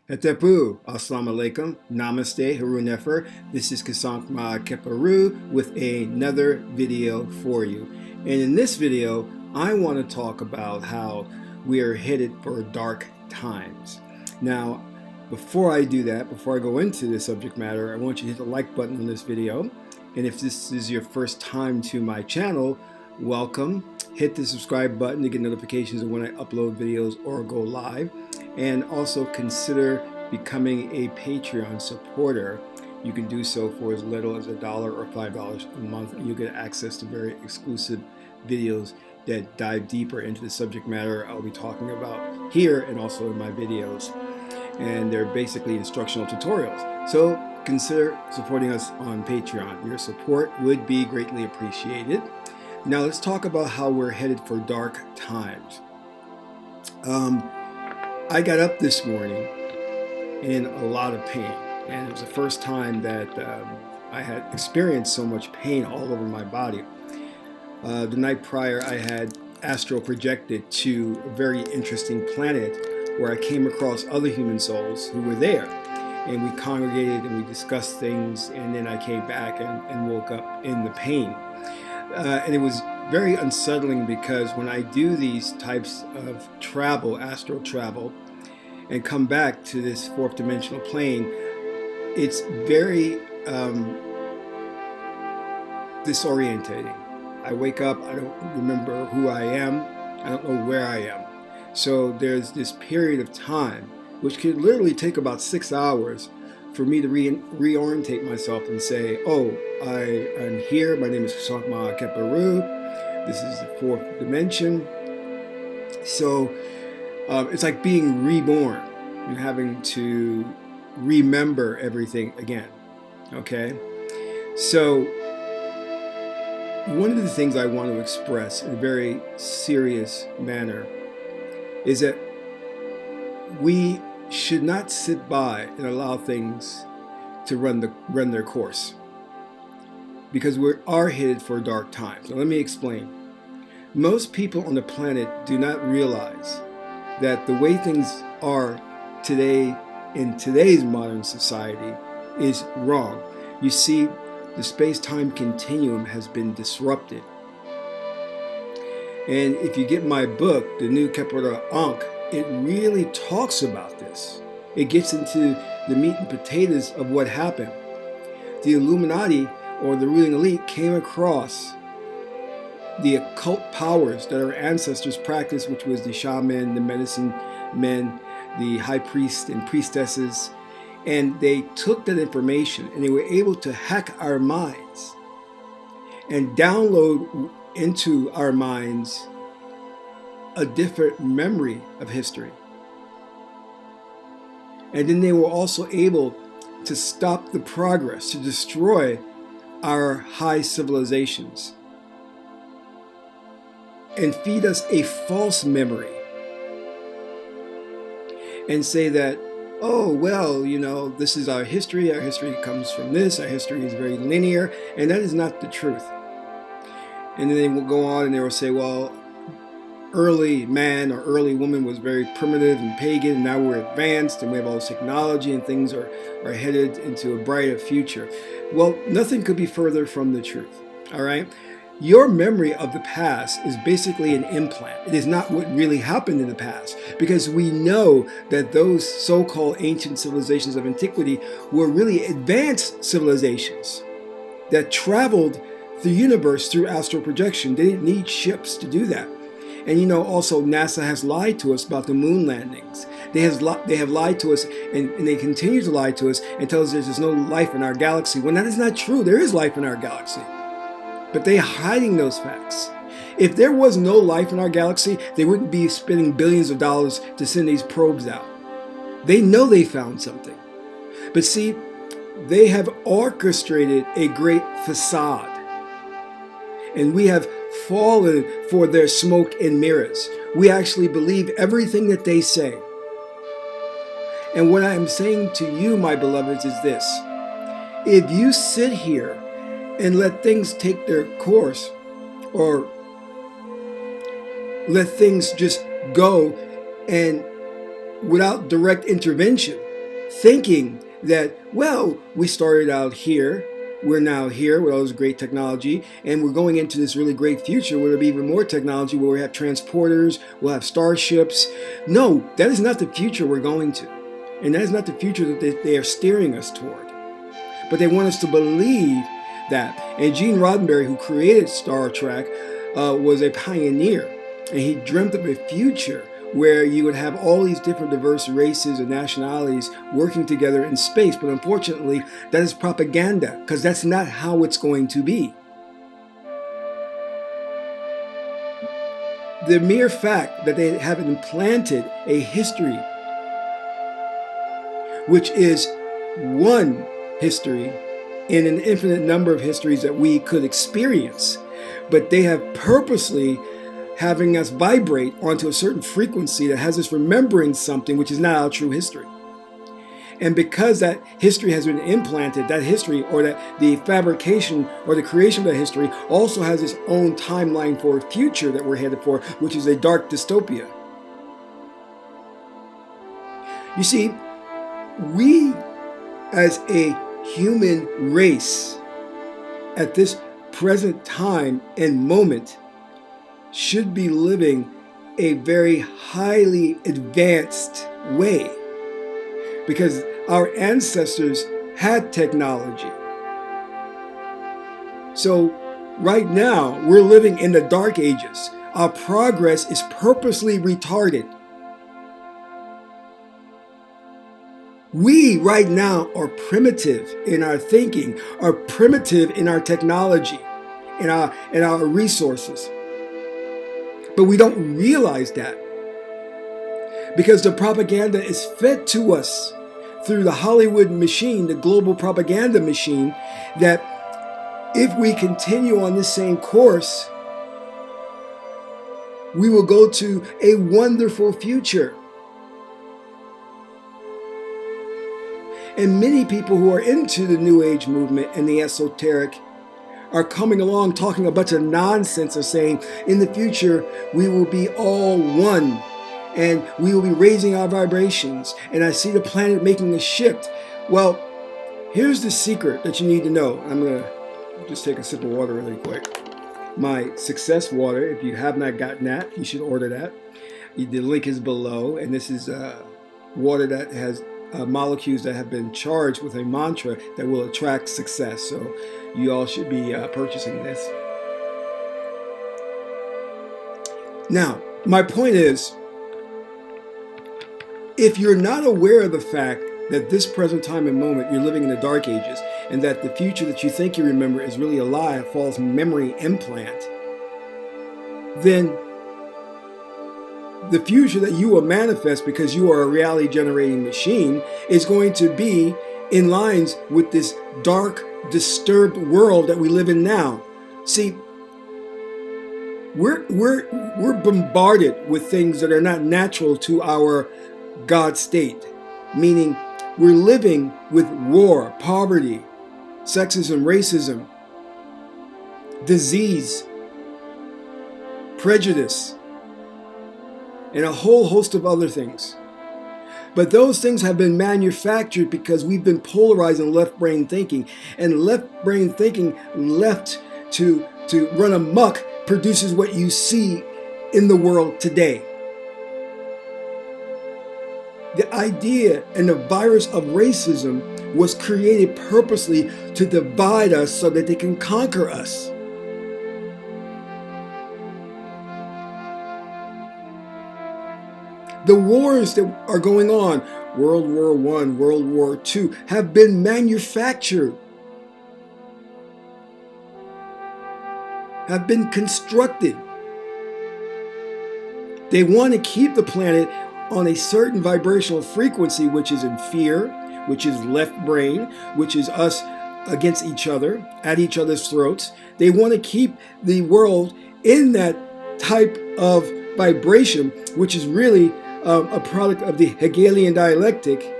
Hetepu, Assalamu alaikum, Namaste, Haru Nefer. This is Kasankma Keparu with another video for you. And in this video, I want to talk about how we are headed for dark times. Now, before I do that, before I go into the subject matter, I want you to hit the like button on this video. And if this is your first time to my channel, welcome. Hit the subscribe button to get notifications of when I upload videos or go live. And also consider becoming a Patreon supporter. You can do so for as little as $1 or $5 a month, and you get access to very exclusive videos that dive deeper into the subject matter I'll be talking about here and also in my videos. And they're basically instructional tutorials. So consider supporting us on Patreon. Your support would be greatly appreciated. Now let's talk about how we're headed for dark times. I got up this morning in a lot of pain, and it was the first time that I had experienced so much pain all over my body. The night prior, I had astral projected to a very interesting planet where I came across other human souls who were there, and we congregated and we discussed things, and then I came back and woke up in the pain. And it was very unsettling because when I do these types of travel, astral travel, and come back to this fourth dimensional plane, it's very disorientating. I wake up, I don't remember who I am, I don't know where I am. So there's this period of time, which could literally take about 6 hours, for me to reorientate myself and say, oh, I am here, my name is Kasankma Keparu, this is the fourth dimension. So it's like being reborn and having to remember everything again, okay? So one of the things I want to express in a very serious manner is that we should not sit by and allow things to run their course, because we are headed for dark times. Now let me explain. Most people on the planet do not realize that the way things are today in today's modern society is wrong. You see, the space-time continuum has been disrupted. And if you get my book, The New Kepler Ankh, it really talks about this. It gets into the meat and potatoes of what happened. The Illuminati, or the ruling elite, came across the occult powers that our ancestors practiced, which was the shaman, the medicine men, the high priests and priestesses, and they took that information and they were able to hack our minds and download into our minds a different memory of history. And then they were also able to stop the progress, to destroy our high civilizations, and feed us a false memory and say that, oh, well, you know, this is our history comes from this, our history is very linear, and that is not the truth. And then they will go on and they will say, well, early man or early woman was very primitive and pagan, and now we're advanced and we have all this technology and things are headed into a brighter future. Well, nothing could be further from the truth, all right? Your memory of the past is basically an implant. It is not what really happened in the past, because we know that those so-called ancient civilizations of antiquity were really advanced civilizations that traveled the universe through astral projection. They didn't need ships to do that. And you know, also NASA has lied to us about the moon landings. They have lied to us, and they continue to lie to us and tell us there's no life in our galaxy, when that is not true. There is life in our galaxy. But they're hiding those facts. If there was no life in our galaxy, they wouldn't be spending billions of dollars to send these probes out. They know they found something. But see, they have orchestrated a great facade. And we have fallen for their smoke and mirrors. We actually believe everything that they say. And what I am saying to you, my beloveds, is this. If you sit here and let things take their course, or let things just go and without direct intervention, thinking that, well, we started out here, we're now here with all this great technology, and we're going into this really great future where there'll be even more technology, where we have transporters, we'll have starships. No, that is not the future we're going to. And that is not the future that they are steering us toward. But they want us to believe that. And Gene Roddenberry, who created Star Trek, was a pioneer. And he dreamt of a future where you would have all these different diverse races and nationalities working together in space. But unfortunately, that is propaganda, because that's not how it's going to be. The mere fact that they have implanted a history, which is one history in an infinite number of histories that we could experience, but they have purposely having us vibrate onto a certain frequency that has us remembering something which is not our true history. And because that history has been implanted, that history, or that the fabrication or the creation of that history, also has its own timeline for a future that we're headed for, which is a dark dystopia. You see, we as a human race at this present time and moment should be living a very highly advanced way, because our ancestors had technology. So right now we're living in the dark ages. Our progress is purposely retarded. We right now are primitive in our thinking, are primitive in our technology, in our resources. But we don't realize that, because the propaganda is fed to us through the Hollywood machine, the global propaganda machine, that if we continue on this same course, we will go to a wonderful future. And many people who are into the New Age movement and the esoteric are coming along talking a bunch of nonsense of saying, in the future, we will be all one, and we will be raising our vibrations, and I see the planet making a shift. Well, here's the secret that you need to know. I'm going to just take a sip of water really quick. My Success water, if you have not gotten that, you should order that. The link is below, and this is water that has molecules that have been charged with a mantra that will attract success. So you all should be purchasing this. Now, my point is, if you're not aware of the fact that this present time and moment you're living in the dark ages, and that the future that you think you remember is really a lie, a false memory implant, then the future that you will manifest, because you are a reality generating machine, is going to be in lines with this dark, disturbed world that we live in now. See, we're bombarded with things that are not natural to our God state, meaning we're living with war, poverty, sexism, racism, disease, prejudice, and a whole host of other things. But those things have been manufactured because we've been polarized in left brain thinking. And left brain thinking, left to run amok, produces what you see in the world today. The idea and the virus of racism was created purposely to divide us so that they can conquer us. The wars that are going on, World War I, World War II, have been manufactured, have been constructed. They want to keep the planet on a certain vibrational frequency, which is in fear, which is left brain, which is us against each other, at each other's throats. They want to keep the world in that type of vibration, which is really a product of the Hegelian dialectic: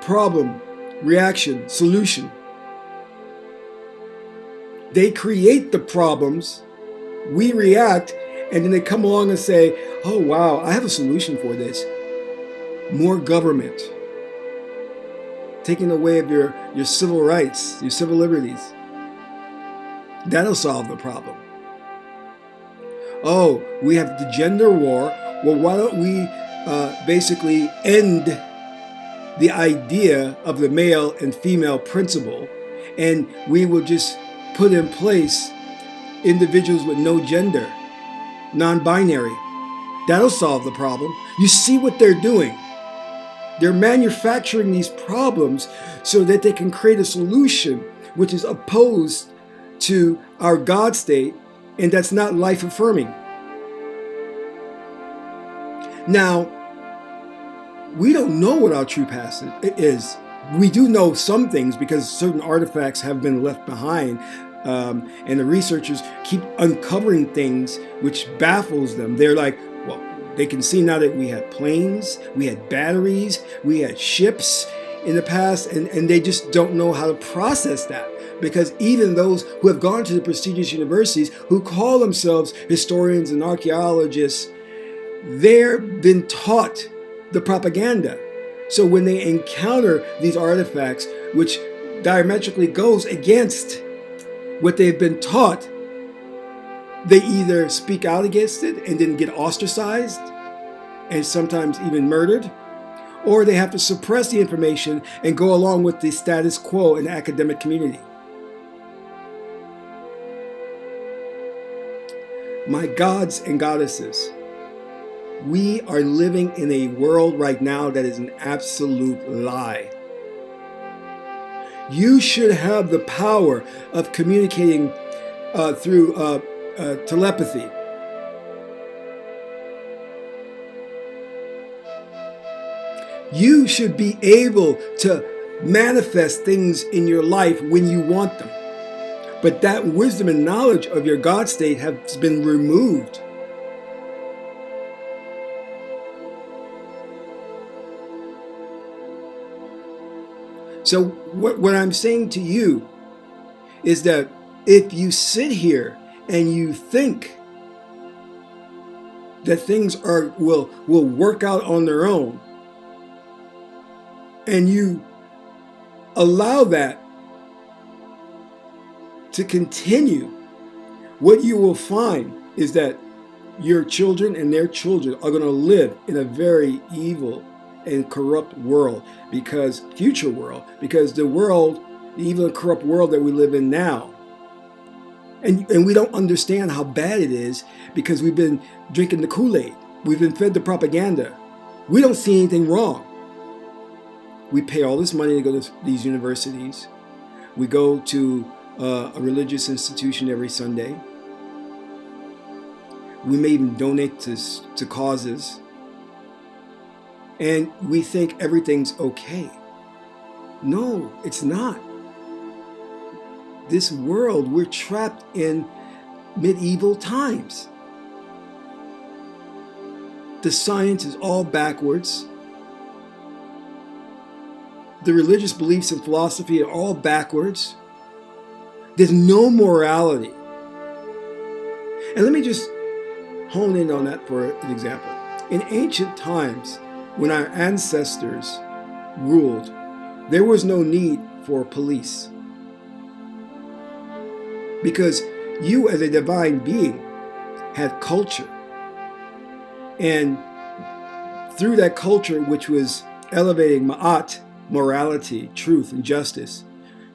problem, reaction, solution. They create the problems, we react, and then they come along and say, oh wow, I have a solution for this. More government. Taking away of your civil rights, your civil liberties. That'll solve the problem. Oh, we have the gender war. Well, why don't we basically end the idea of the male and female principle, and we will just put in place individuals with no gender, non-binary. That'll solve the problem. You see what they're doing. They're manufacturing these problems so that they can create a solution which is opposed to our God state, and that's not life-affirming. Now, we don't know what our true past is. We do know some things because certain artifacts have been left behind, and the researchers keep uncovering things which baffles them. They're like, well, they can see now that we had planes, we had batteries, we had ships in the past, and they just don't know how to process that. Because even those who have gone to the prestigious universities, who call themselves historians and archaeologists, they've been taught the propaganda. So when they encounter these artifacts, which diametrically goes against what they've been taught, they either speak out against it and then get ostracized and sometimes even murdered, or they have to suppress the information and go along with the status quo in the academic community. My gods and goddesses, we are living in a world right now that is an absolute lie. You should have the power of communicating through telepathy. You should be able to manifest things in your life when you want them. But that wisdom and knowledge of your God state has been removed. So what I'm saying to you is that if you sit here and you think that things will work out on their own, and you allow that to continue, what you will find is that your children and their children are going to live in a very evil and corrupt world, because the world, the evil and corrupt world that we live in now, and we don't understand how bad it is because we've been drinking the Kool-Aid. We've been fed the propaganda. We don't see anything wrong. We pay all this money to go to these universities. We go to a religious institution every Sunday. We may even donate to causes. And we think everything's okay. No, it's not. This world, we're trapped in medieval times. The science is all backwards. The religious beliefs and philosophy are all backwards. There's no morality. And let me just hone in on that for an example. In ancient times, when our ancestors ruled, there was no need for police. Because you as a divine being had culture. And through that culture, which was elevating ma'at, morality, truth, and justice,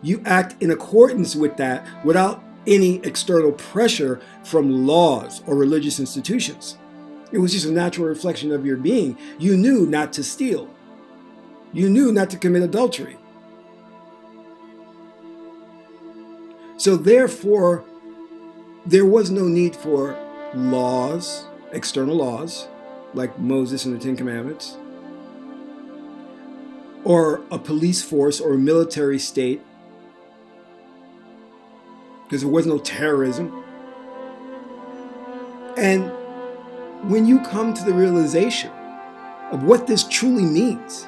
you act in accordance with that without any external pressure from laws or religious institutions. It was just a natural reflection of your being. You knew not to steal. You knew not to commit adultery. So therefore, there was no need for laws, external laws, like Moses and the Ten Commandments, or a police force or a military state, because there was no terrorism. And when you come to the realization of what this truly means,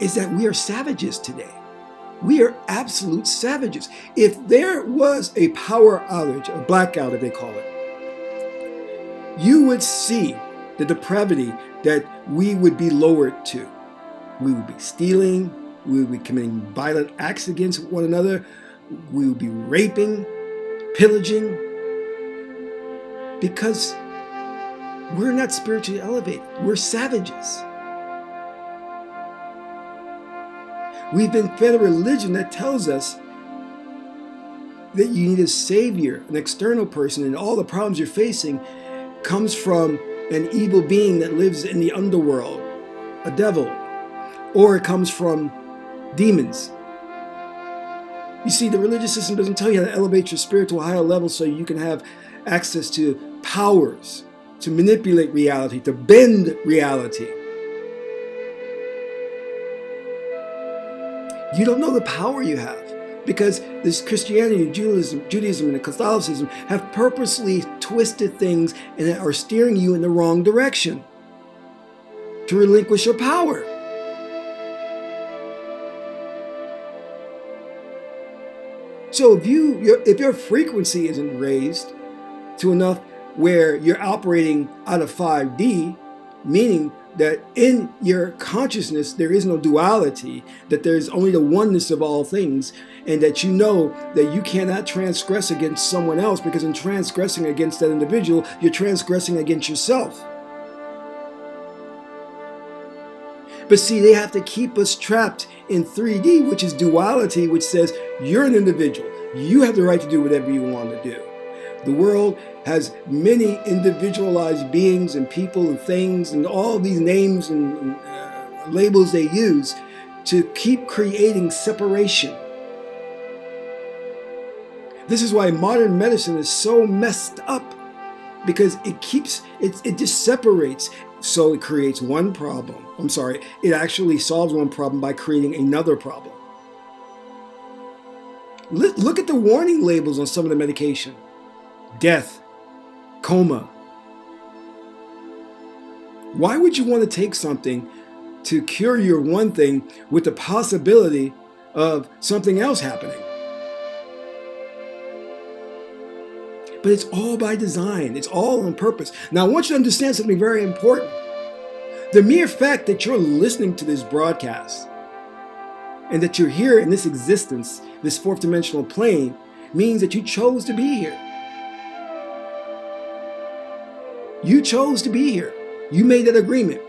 is that we are savages today. We are absolute savages. If there was a power outage, a blackout, as they call it, you would see the depravity that we would be lowered to. We would be stealing. We would be committing violent acts against one another. We would be raping, pillaging, because we're not spiritually elevated. We're savages. We've been fed a religion that tells us that you need a savior, an external person, and all the problems you're facing comes from an evil being that lives in the underworld, a devil, or it comes from demons. You see, the religious system doesn't tell you how to elevate your spirit to a higher level so you can have access to powers, to manipulate reality, to bend reality. You don't know the power you have because this Christianity, Judaism, and Catholicism have purposely twisted things and are steering you in the wrong direction to relinquish your power. So if your frequency isn't raised to enough where you're operating out of 5D, meaning that in your consciousness there is no duality, that there's only the oneness of all things, and that you know that you cannot transgress against someone else, because in transgressing against that individual, you're transgressing against yourself. But see, they have to keep us trapped in 3D, which is duality, which says you're an individual. You have the right to do whatever you want to do. The world has many individualized beings and people and things and all these names and labels they use to keep creating separation. This is why modern medicine is so messed up, because it just separates. So it creates one problem. It actually solves one problem by creating another problem. Look at the warning labels on some of the medication. Death, coma. Why would you want to take something to cure your one thing with the possibility of something else happening? But it's all by design. It's all on purpose. Now, I want you to understand something very important. The mere fact that you're listening to this broadcast and that you're here in this existence, this fourth dimensional plane, means that you chose to be here. You chose to be here. You made that agreement.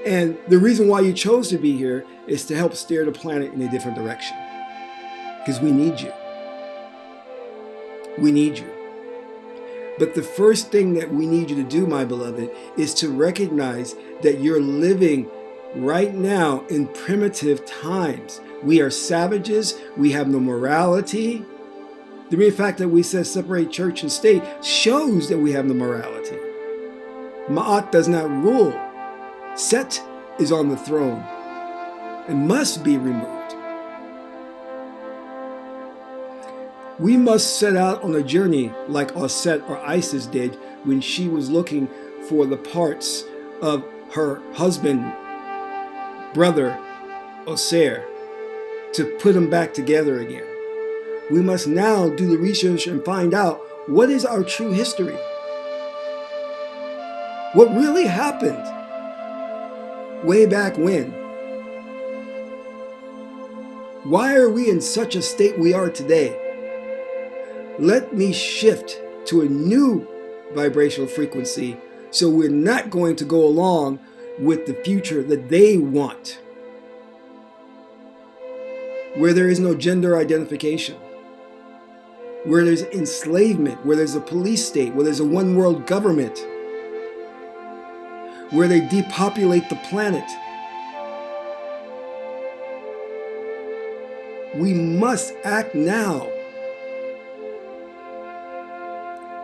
And the reason why you chose to be here is to help steer the planet in a different direction. Because we need you. We need you. But the first thing that we need you to do, my beloved, is to recognize that you're living right now in primitive times. We are savages. We have no morality. The mere fact that we said separate church and state shows that we have no morality. Ma'at does not rule. Set is on the throne and must be removed. We must set out on a journey like Osset or Isis did when she was looking for the parts of her husband, brother, Osir, to put them back together again. We must now do the research and find out what is our true history. What really happened way back when? Why are we in such a state we are today? Let me shift to a new vibrational frequency so we're not going to go along with the future that they want, where there is no gender identification, where there's enslavement, where there's a police state, where there's a one world government, where they depopulate the planet. We must act now.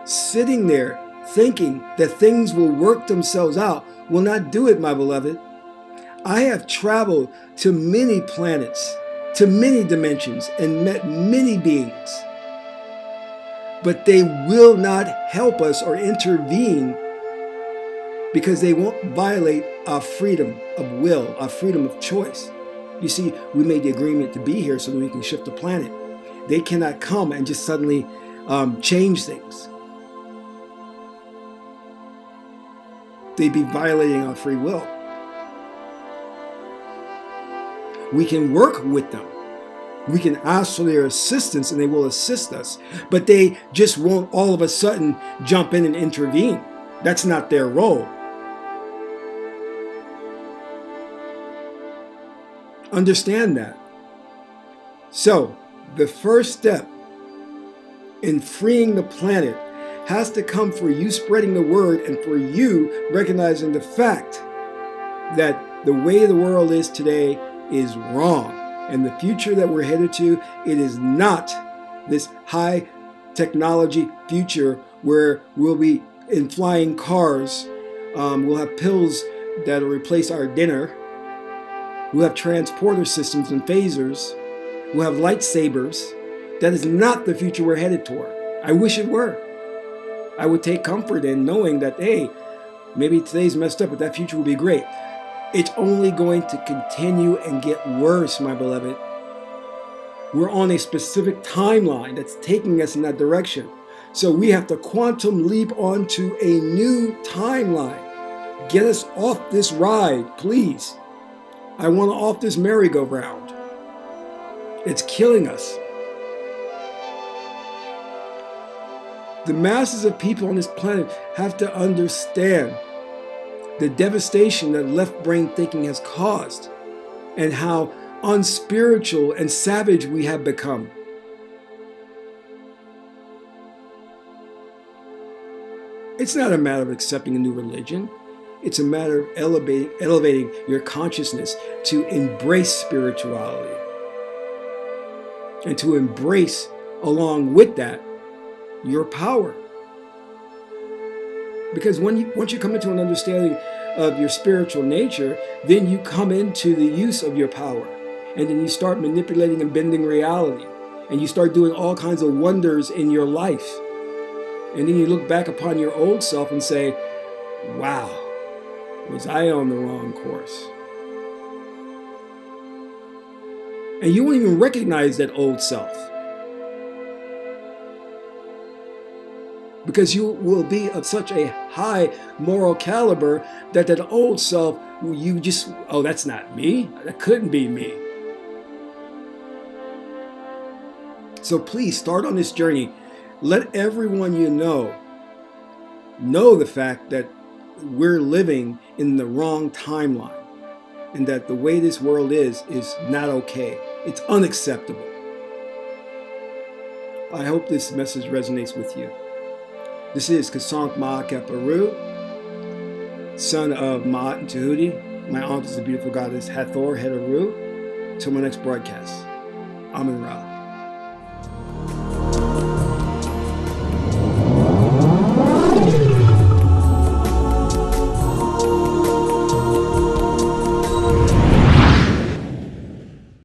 Sitting there thinking that things will work themselves out will not do it, my beloved. I have traveled to many planets, to many dimensions, and met many beings. But they will not help us or intervene because they won't violate our freedom of will, our freedom of choice. You see, we made the agreement to be here so that we can shift the planet. They cannot come and just suddenly change things. They'd be violating our free will. We can work with them. We can ask for their assistance and they will assist us. But they just won't all of a sudden jump in and intervene. That's not their role. Understand that. So, the first step in freeing the planet has to come for you spreading the word and for you recognizing the fact that the way the world is today is wrong. And the future that we're headed to, it is not this high technology future where we'll be in flying cars. We'll have pills that'll replace our dinner. We'll have transporter systems and phasers. We'll have lightsabers. That is not the future we're headed toward. I wish it were. I would take comfort in knowing that, hey, maybe today's messed up, but that future will be great. It's only going to continue and get worse, my beloved. We're on a specific timeline that's taking us in that direction. So we have to quantum leap onto a new timeline. Get us off this ride, please. I want off this merry-go-round. It's killing us. The masses of people on this planet have to understand the devastation that left-brain thinking has caused and how unspiritual and savage we have become. It's not a matter of accepting a new religion. It's a matter of elevating your consciousness to embrace spirituality and to embrace, along with that, your power. Because once you come into an understanding of your spiritual nature, then you come into the use of your power. And then you start manipulating and bending reality. And you start doing all kinds of wonders in your life. And then you look back upon your old self and say, wow, was I on the wrong course? And you won't even recognize that old self. Because you will be of such a high moral caliber that old self, you just, oh, that's not me. That couldn't be me. So please start on this journey. Let everyone you know the fact that we're living in the wrong timeline and that the way this world is not okay. It's unacceptable. I hope this message resonates with you. This is Kasank Ma'akaparu, son of Ma'at and Tahuti. My aunt is the beautiful goddess Hathor Hedaru. Till my next broadcast, Amun Ra.